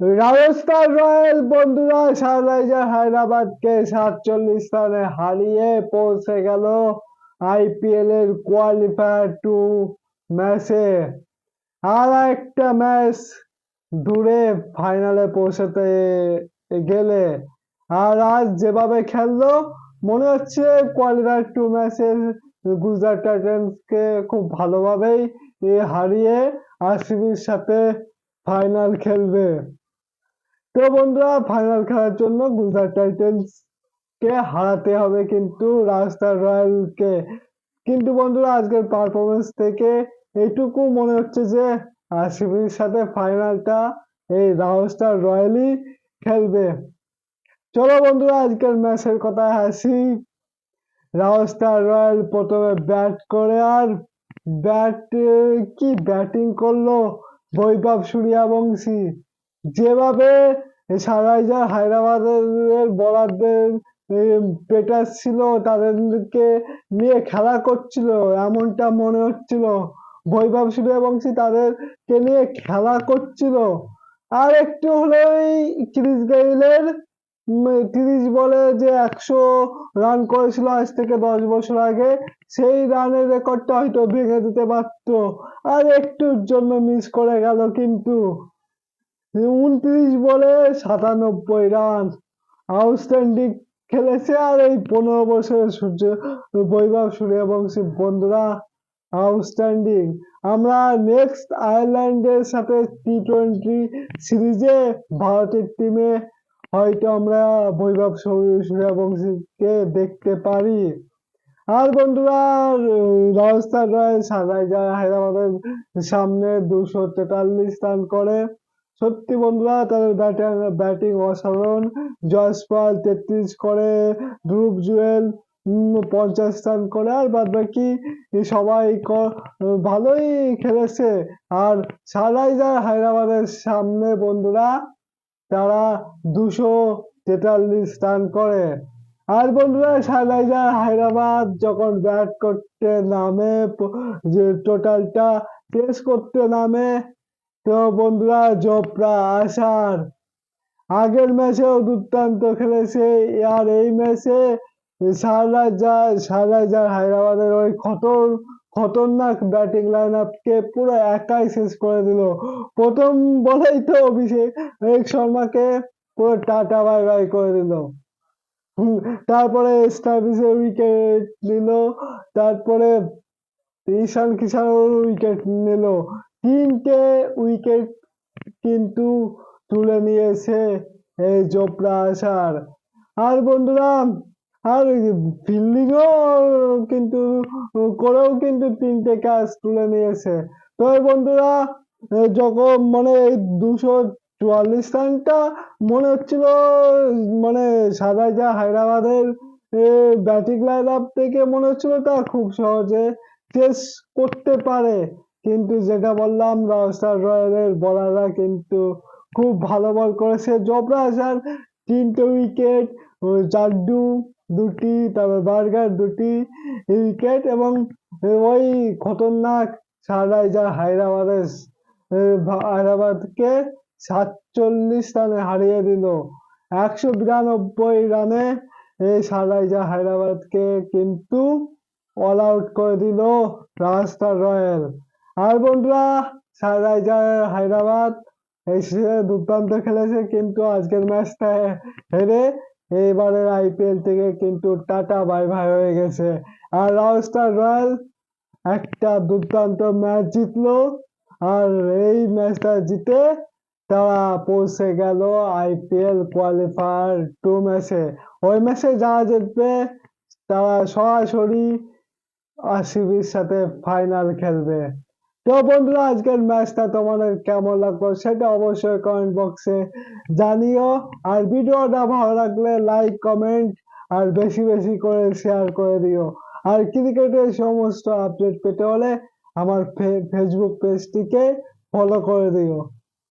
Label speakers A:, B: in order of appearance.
A: Rajasthan royal বন্ধুরা sunriser হায়দ্রাবাদকে 47 রানে হারিয়ে পৌঁছে গেল আইপিএল এর কোয়ালিফায়ার টু ম্যাচে। আর একটা ম্যাচ দূরে ফাইনালে পৌঁছাতে গেলে। আর আজ যেভাবে খেললো মনে হচ্ছে কোয়ালিফায়ার টু ম্যাচে গুজরাট টাইটান্সকে খুব ভালোভাবেই হারিয়ে আরসিবির সাথে ফাইনাল খেলবে। তো বন্ধুরা, ফাইনাল খেলার জন্য গুজরাট টাইটান্স কে হারাতে হবে কিন্তু রাজস্থান রয়্যালকে। কিন্তু বন্ধুরা, আজকের পারফরমেন্স থেকে এইটুকু মনে হচ্ছে যে আরসিবির সাথে ফাইনালটা এই রাজস্থান রয়্যালই খেলবে। চলো বন্ধুরা, আজকের ম্যাচের কথায় আসি। রাজস্থান রয়্যাল প্রথমে ব্যাট করে আর কি ব্যাটিং করলো বৈভব সূর্যবংশী। যেভাবে সানরাইজার হায়দ্রাবাদের বোলারদের পেটাচ্ছিল, তাদেরকে নিয়ে খেলা করছিল এমনটা মনে হচ্ছিল। বৈভব সূর্যবংশী তাদেরকে নিয়ে খেলা করছিল। আর একটু হলেই ক্রিস গেইলের 30 বলে যে 100 রান করেছিল আজ থেকে 10 বছর আগে, সেই রানের রেকর্ডটা হয়তো ভেঙে দিতে পারত। আর একটুর জন্য মিস করে গেল। কিন্তু 29 বলে 97 রান আউটস্ট্যান্ডিং খেলেছে। আর এই 15 বছরের বৈভব সূর্যবংশী বন্ধুরা আউটস্ট্যান্ডিং। আমরা নেক্সট আয়ারল্যান্ডের সাথে টি20 সিরিজে ভারতের টিমে হয়তো আমরা বৈভব সূর্যবংশীকে দেখতে পারি। আর বন্ধুরা, রাজস্থান রয়্যাল সানরাইজার হায়দ্রাবাদের সামনে 243 রান করে। সত্যি বন্ধুরা, তাদের ব্যাটিং অসাধারণ। জয়সওয়াল 33 করে, ধ্রুব জুয়েল 50 রান করে, আর বাদ বাকি সবাই ভালোই খেলেছে। আর সানরাইজার হায়দ্রাবাদের সামনে বন্ধুরা তারা 243 রান করে। আর বন্ধুরা, সানরাইজার হায়দ্রাবাদ যখন ব্যাট করতে নামে, যে টোটালটা পেস করতে নামে, তো বন্ধুরা জোফরা আর্চার আগের ম্যাচেও দুর্দান্ত খেলেছে। আর এই ম্যাচে সানরাইজার হায়দ্রাবাদের ওই খতরনাক ব্যাটিং লাইন আপকে পুরো একাই শেষ করে দিল। প্রথম বলেই তো অভিষেক শর্মাকে পুরো টাটা বাই বাই করে দিল। তারপরে স্টার্ভিসের উইকেট নিল, তারপরে ঈশান কিষানের উইকেট নিল। 3টে উইকেট কিন্তু তুলে নিয়েছে এই জোফরা আর্চার। আর বন্ধুরা, আর ফিল্ডিংও কিন্তু করেও কিন্তু 3টে ক্যাচ তুলে নিয়েছে। তো বন্ধুরা, যখন মানে 244 রানটা মনে হচ্ছিল মানে সানরাইজার হায়দ্রাবাদের ব্যাটিং লাইন আপ থেকে মনে হচ্ছিল তা খুব সহজে চেস করতে পারে। কিন্তু যেটা বললাম, রাজস্থান রয়্যালের বোলাররা কিন্তু খুব ভালো বল করেছে। জোফরা আর্চার 3টে উইকেট, জাড্ডু 2টি, তারপর বার্গার 2টি উইকেট, এবং ওই খতরনাক সানরাইজার হায়দ্রাবাদকে 47 রানে হারিয়ে দিল। 192 রানে এই সানরাইজার হায়দ্রাবাদকে কিন্তু অল আউট করে দিল রাজস্থান রয়্যাল। আর বন্ধুরা, সানরাইজার হায়দ্রাবাদ এই সিজনে দুর্দান্ত খেলেছে, কিন্তু আজকের ম্যাচটা হেরে এবারের আইপিএল থেকে কিন্তু টাটা বাই বাই হয়ে গেছে। আর রাজস্থান রয়্যাল একটা দুর্দান্ত ম্যাচ জিতলো। আর এই ম্যাচটা জিতে তারা পৌঁছে গেল আইপিএল কোয়ালিফায়ার টু ম্যাচে। ওই ম্যাচে যারা জিতবে তারা সরাসরি আরসিবির সাথে ফাইনাল খেলবে। তো বন্ধুরা, আজকের ম্যাচটা তোমাদের কেমন লাগলো সেটা অবশ্যই কমেন্ট বক্সে জানিও। আর ভিডিওটা ভালো লাগলে লাইক, কমেন্ট আর বেশি বেশি করে শেয়ার করে দিও। আর ক্রিকেটের সমস্ত আপডেট পেতে হলে আমার ফেসবুক পেজটিকে ফলো করে দিও।